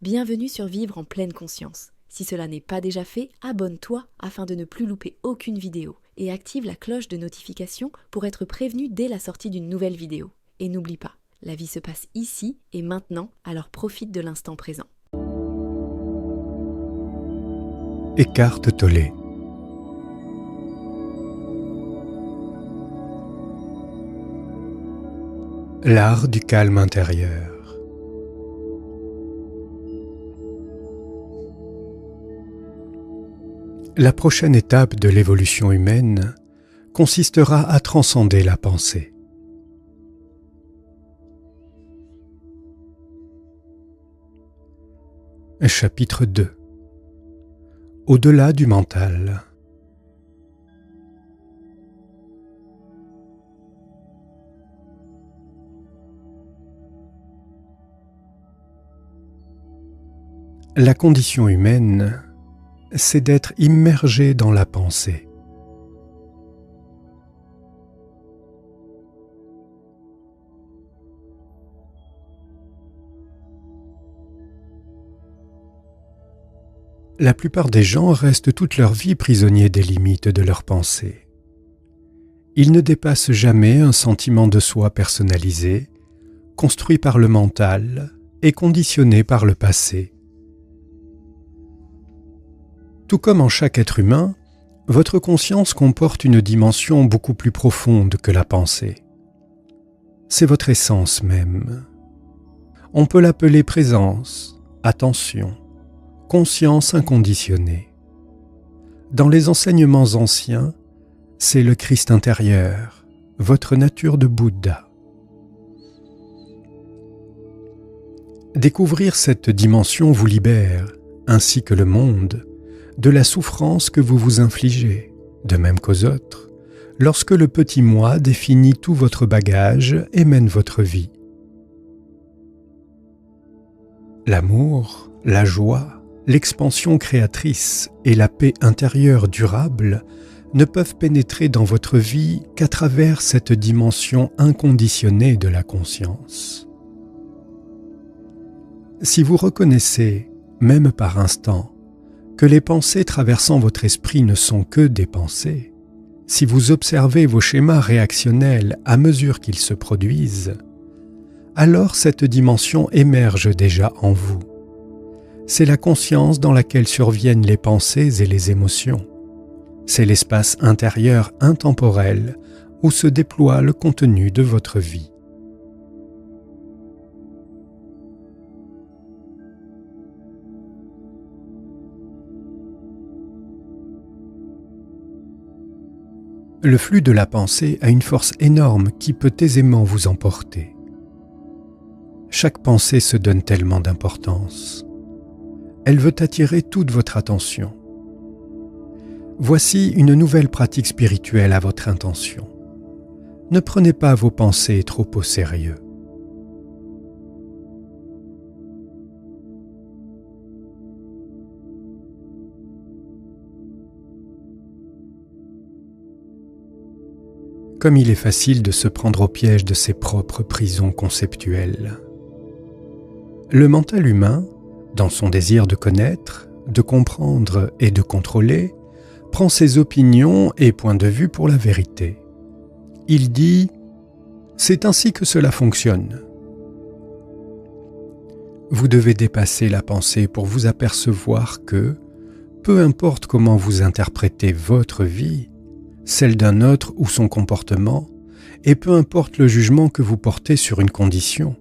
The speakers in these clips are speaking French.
Bienvenue sur Vivre en pleine conscience. Si cela n'est pas déjà fait, abonne-toi afin de ne plus louper aucune vidéo et active la cloche de notification pour être prévenu dès la sortie d'une nouvelle vidéo. Et n'oublie pas, la vie se passe ici et maintenant, alors profite de l'instant présent. Eckhart Tolle. L'art du calme intérieur. La prochaine étape de l'évolution humaine consistera à transcender la pensée. Chapitre 2. Au-delà du mental. La condition humaine, c'est d'être immergé dans la pensée. La plupart des gens restent toute leur vie prisonniers des limites de leurs pensées. Ils ne dépassent jamais un sentiment de soi personnalisé, construit par le mental et conditionné par le passé. Tout comme en chaque être humain, votre conscience comporte une dimension beaucoup plus profonde que la pensée. C'est votre essence même. On peut l'appeler présence, attention, conscience inconditionnée. Dans les enseignements anciens, c'est le Christ intérieur, votre nature de Bouddha. Découvrir cette dimension vous libère, ainsi que le monde, de la souffrance que vous vous infligez, de même qu'aux autres, lorsque le petit moi définit tout votre bagage et mène votre vie. L'amour, la joie, l'expansion créatrice et la paix intérieure durable ne peuvent pénétrer dans votre vie qu'à travers cette dimension inconditionnée de la conscience. Si vous reconnaissez, même par instant, que les pensées traversant votre esprit ne sont que des pensées, si vous observez vos schémas réactionnels à mesure qu'ils se produisent, alors cette dimension émerge déjà en vous. C'est la conscience dans laquelle surviennent les pensées et les émotions. C'est l'espace intérieur intemporel où se déploie le contenu de votre vie. Le flux de la pensée a une force énorme qui peut aisément vous emporter. Chaque pensée se donne tellement d'importance. Elle veut attirer toute votre attention. Voici une nouvelle pratique spirituelle à votre intention. Ne prenez pas vos pensées trop au sérieux. Comme il est facile de se prendre au piège de ses propres prisons conceptuelles. Le mental humain, dans son désir de connaître, de comprendre et de contrôler, prend ses opinions et points de vue pour la vérité. Il dit « c'est ainsi que cela fonctionne ». Vous devez dépasser la pensée pour vous apercevoir que, peu importe comment vous interprétez votre vie, celle d'un autre ou son comportement, et peu importe le jugement que vous portez sur une condition,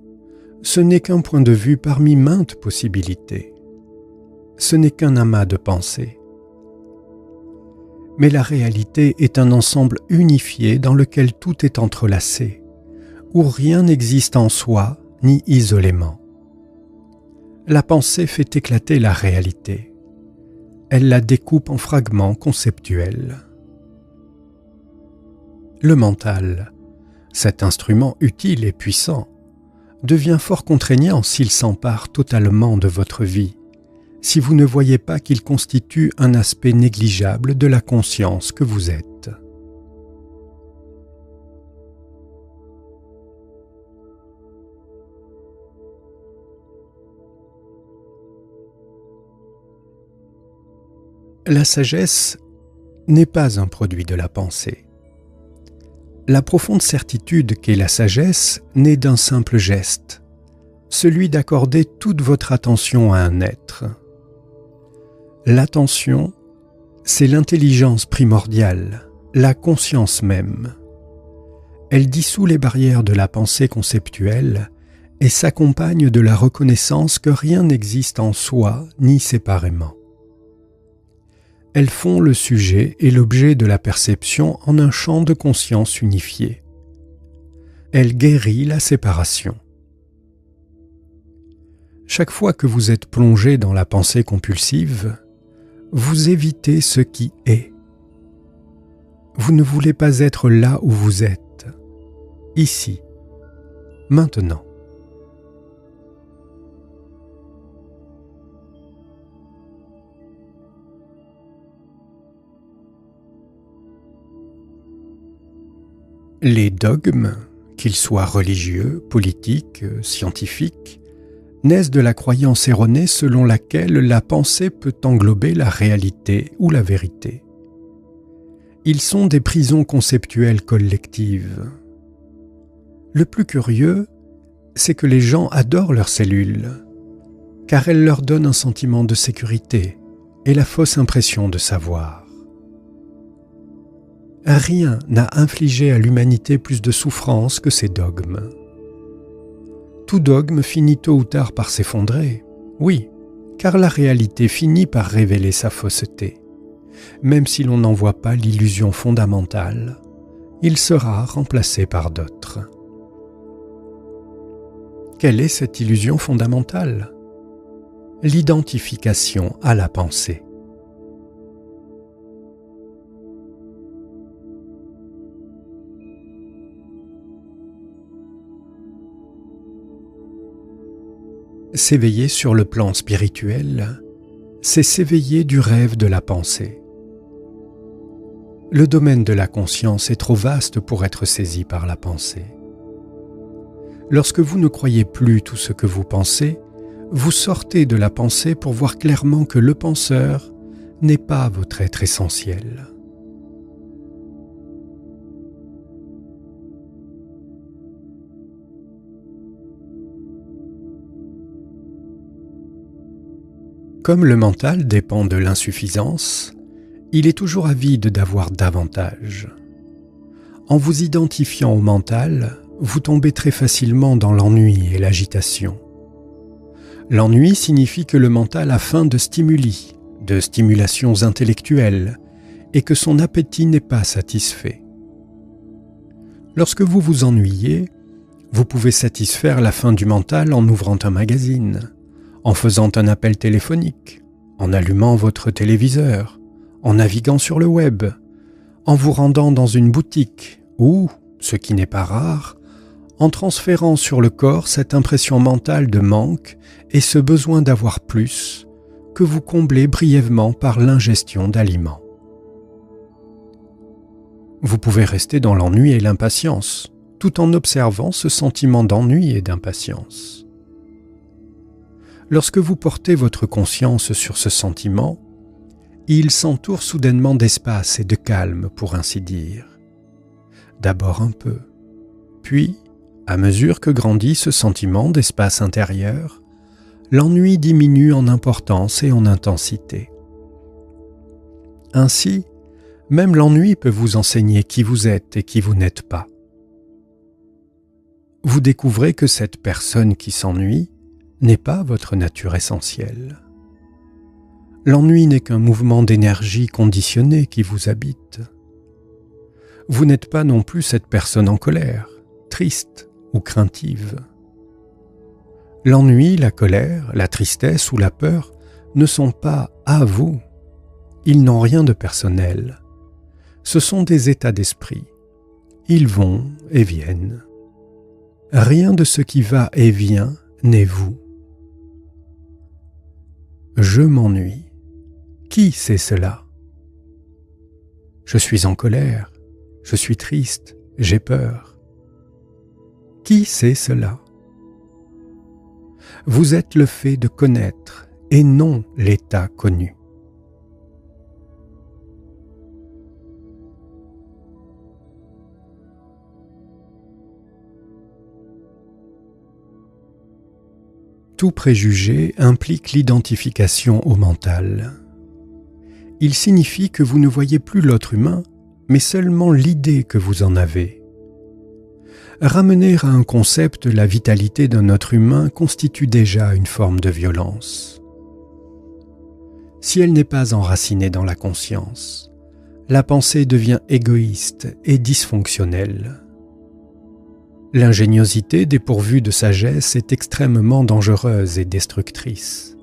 ce n'est qu'un point de vue parmi maintes possibilités. Ce n'est qu'un amas de pensées. Mais la réalité est un ensemble unifié dans lequel tout est entrelacé, où rien n'existe en soi ni isolément. La pensée fait éclater la réalité. Elle la découpe en fragments conceptuels. Le mental, cet instrument utile et puissant, devient fort contraignant s'il s'empare totalement de votre vie, si vous ne voyez pas qu'il constitue un aspect négligeable de la conscience que vous êtes. La sagesse n'est pas un produit de la pensée. La profonde certitude qu'est la sagesse naît d'un simple geste, celui d'accorder toute votre attention à un être. L'attention, c'est l'intelligence primordiale, la conscience même. Elle dissout les barrières de la pensée conceptuelle et s'accompagne de la reconnaissance que rien n'existe en soi ni séparément. Elles font le sujet et l'objet de la perception en un champ de conscience unifié. Elle guérit la séparation. Chaque fois que vous êtes plongé dans la pensée compulsive, vous évitez ce qui est. Vous ne voulez pas être là où vous êtes, ici, maintenant. Les dogmes, qu'ils soient religieux, politiques, scientifiques, naissent de la croyance erronée selon laquelle la pensée peut englober la réalité ou la vérité. Ils sont des prisons conceptuelles collectives. Le plus curieux, c'est que les gens adorent leurs cellules, car elles leur donnent un sentiment de sécurité et la fausse impression de savoir. Rien n'a infligé à l'humanité plus de souffrance que ces dogmes. Tout dogme finit tôt ou tard par s'effondrer, oui, car la réalité finit par révéler sa fausseté. Même si l'on n'en voit pas l'illusion fondamentale, il sera remplacé par d'autres. Quelle est cette illusion fondamentale ? L'identification à la pensée. S'éveiller sur le plan spirituel, c'est s'éveiller du rêve de la pensée. Le domaine de la conscience est trop vaste pour être saisi par la pensée. Lorsque vous ne croyez plus tout ce que vous pensez, vous sortez de la pensée pour voir clairement que le penseur n'est pas votre être essentiel. Comme le mental dépend de l'insuffisance, il est toujours avide d'avoir davantage. En vous identifiant au mental, vous tombez très facilement dans l'ennui et l'agitation. L'ennui signifie que le mental a faim de stimuli, de stimulations intellectuelles, et que son appétit n'est pas satisfait. Lorsque vous vous ennuyez, vous pouvez satisfaire la faim du mental en ouvrant un magazine, en faisant un appel téléphonique, en allumant votre téléviseur, en naviguant sur le web, en vous rendant dans une boutique ou, ce qui n'est pas rare, en transférant sur le corps cette impression mentale de manque et ce besoin d'avoir plus que vous comblez brièvement par l'ingestion d'aliments. Vous pouvez rester dans l'ennui et l'impatience, tout en observant ce sentiment d'ennui et d'impatience. Lorsque vous portez votre conscience sur ce sentiment, il s'entoure soudainement d'espace et de calme, pour ainsi dire. D'abord un peu, puis, à mesure que grandit ce sentiment d'espace intérieur, l'ennui diminue en importance et en intensité. Ainsi, même l'ennui peut vous enseigner qui vous êtes et qui vous n'êtes pas. Vous découvrez que cette personne qui s'ennuie n'est pas votre nature essentielle. L'ennui n'est qu'un mouvement d'énergie conditionné qui vous habite. Vous n'êtes pas non plus cette personne en colère, triste ou craintive. L'ennui, la colère, la tristesse ou la peur ne sont pas à vous. Ils n'ont rien de personnel. Ce sont des états d'esprit. Ils vont et viennent. Rien de ce qui va et vient n'est vous. Je m'ennuie. Qui sait cela ? Je suis en colère, je suis triste, j'ai peur. Qui sait cela ? Vous êtes le fait de connaître et non l'état connu. Tout préjugé implique l'identification au mental. Il signifie que vous ne voyez plus l'autre humain, mais seulement l'idée que vous en avez. Ramener à un concept la vitalité d'un être humain constitue déjà une forme de violence. Si elle n'est pas enracinée dans la conscience, la pensée devient égoïste et dysfonctionnelle. L'ingéniosité dépourvue de sagesse est extrêmement dangereuse et destructrice.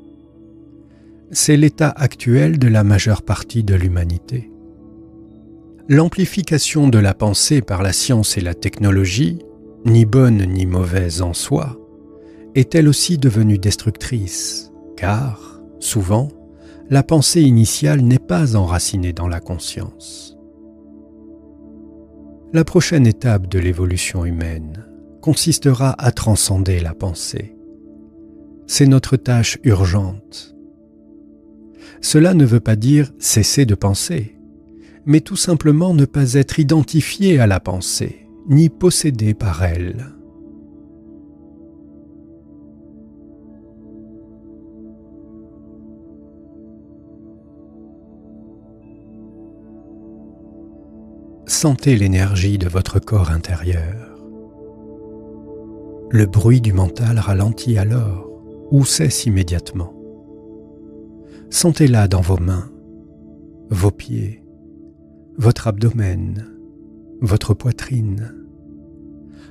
C'est l'état actuel de la majeure partie de l'humanité. L'amplification de la pensée par la science et la technologie, ni bonne ni mauvaise en soi, est elle aussi devenue destructrice, car, souvent, la pensée initiale n'est pas enracinée dans la conscience. La prochaine étape de l'évolution humaine consistera à transcender la pensée. C'est notre tâche urgente. Cela ne veut pas dire cesser de penser, mais tout simplement ne pas être identifié à la pensée, ni possédé par elle. Sentez l'énergie de votre corps intérieur. Le bruit du mental ralentit alors ou cesse immédiatement. Sentez-la dans vos mains, vos pieds, votre abdomen, votre poitrine.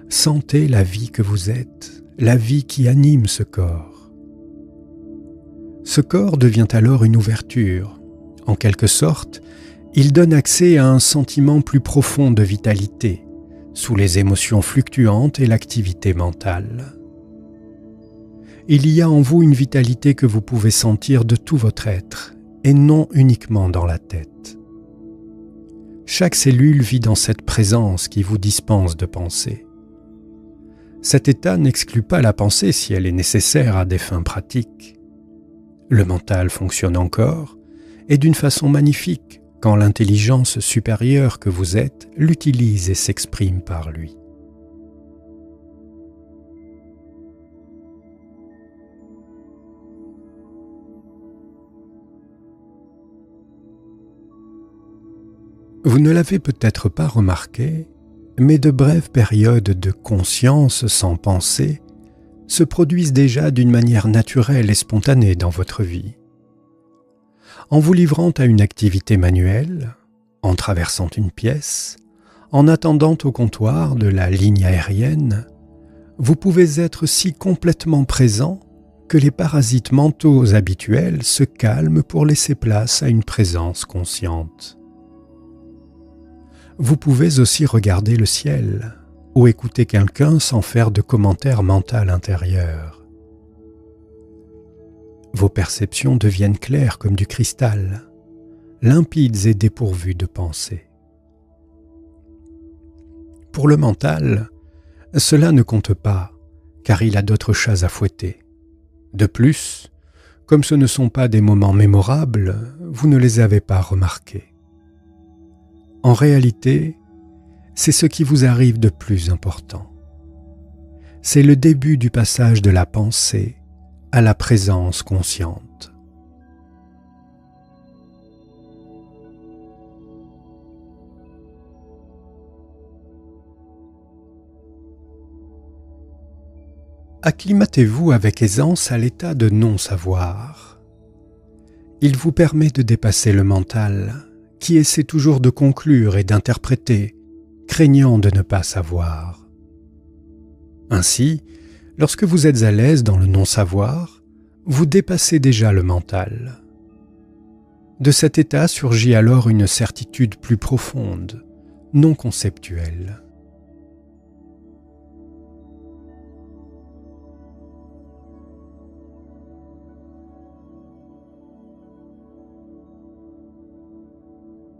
Sentez la vie que vous êtes, la vie qui anime ce corps. Ce corps devient alors une ouverture. En quelque sorte, il donne accès à un sentiment plus profond de vitalité, sous les émotions fluctuantes et l'activité mentale. Il y a en vous une vitalité que vous pouvez sentir de tout votre être, et non uniquement dans la tête. Chaque cellule vit dans cette présence qui vous dispense de penser. Cet état n'exclut pas la pensée si elle est nécessaire à des fins pratiques. Le mental fonctionne encore, et d'une façon magnifique, quand l'intelligence supérieure que vous êtes l'utilise et s'exprime par lui. Vous ne l'avez peut-être pas remarqué, mais de brèves périodes de conscience sans pensée se produisent déjà d'une manière naturelle et spontanée dans votre vie. En vous livrant à une activité manuelle, en traversant une pièce, en attendant au comptoir de la ligne aérienne, vous pouvez être si complètement présent que les parasites mentaux habituels se calment pour laisser place à une présence consciente. Vous pouvez aussi regarder le ciel ou écouter quelqu'un sans faire de commentaire mental intérieur. Vos perceptions deviennent claires comme du cristal, limpides et dépourvues de pensée. Pour le mental, cela ne compte pas, car il a d'autres chats à fouetter. De plus, comme ce ne sont pas des moments mémorables, vous ne les avez pas remarqués. En réalité, c'est ce qui vous arrive de plus important. C'est le début du passage de la pensée à la présence consciente. Acclimatez-vous avec aisance à l'état de non-savoir. Il vous permet de dépasser le mental, qui essaie toujours de conclure et d'interpréter, craignant de ne pas savoir. Ainsi, lorsque vous êtes à l'aise dans le non-savoir, vous dépassez déjà le mental. De cet état surgit alors une certitude plus profonde, non conceptuelle.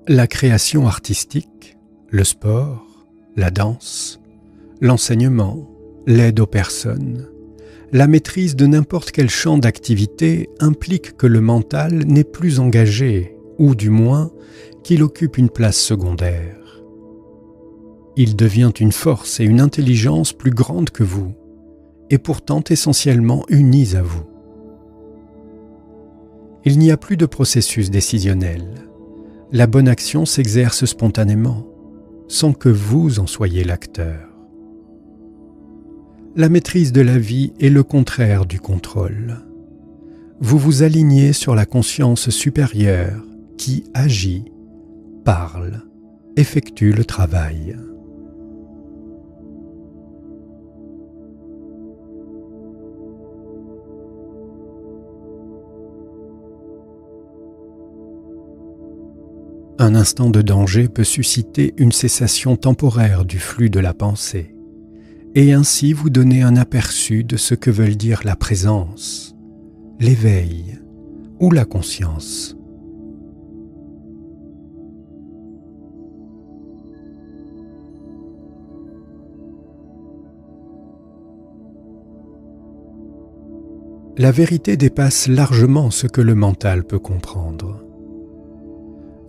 La création artistique, le sport, la danse, l'enseignement, l'aide aux personnes, la maîtrise de n'importe quel champ d'activité implique que le mental n'est plus engagé, ou du moins qu'il occupe une place secondaire. Il devient une force et une intelligence plus grandes que vous, et pourtant essentiellement unies à vous. Il n'y a plus de processus décisionnel. La bonne action s'exerce spontanément, sans que vous en soyez l'acteur. La maîtrise de la vie est le contraire du contrôle. Vous vous alignez sur la conscience supérieure qui agit, parle, effectue le travail. Un instant de danger peut susciter une cessation temporaire du flux de la pensée, et ainsi vous donner un aperçu de ce que veulent dire la présence, l'éveil ou la conscience. La vérité dépasse largement ce que le mental peut comprendre.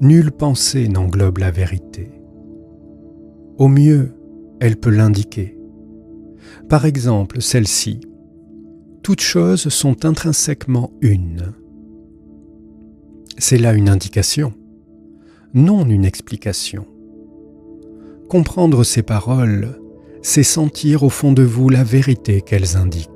Nulle pensée n'englobe la vérité. Au mieux, elle peut l'indiquer. Par exemple, celle-ci. Toutes choses sont intrinsèquement une. C'est là une indication, non une explication. Comprendre ces paroles, c'est sentir au fond de vous la vérité qu'elles indiquent.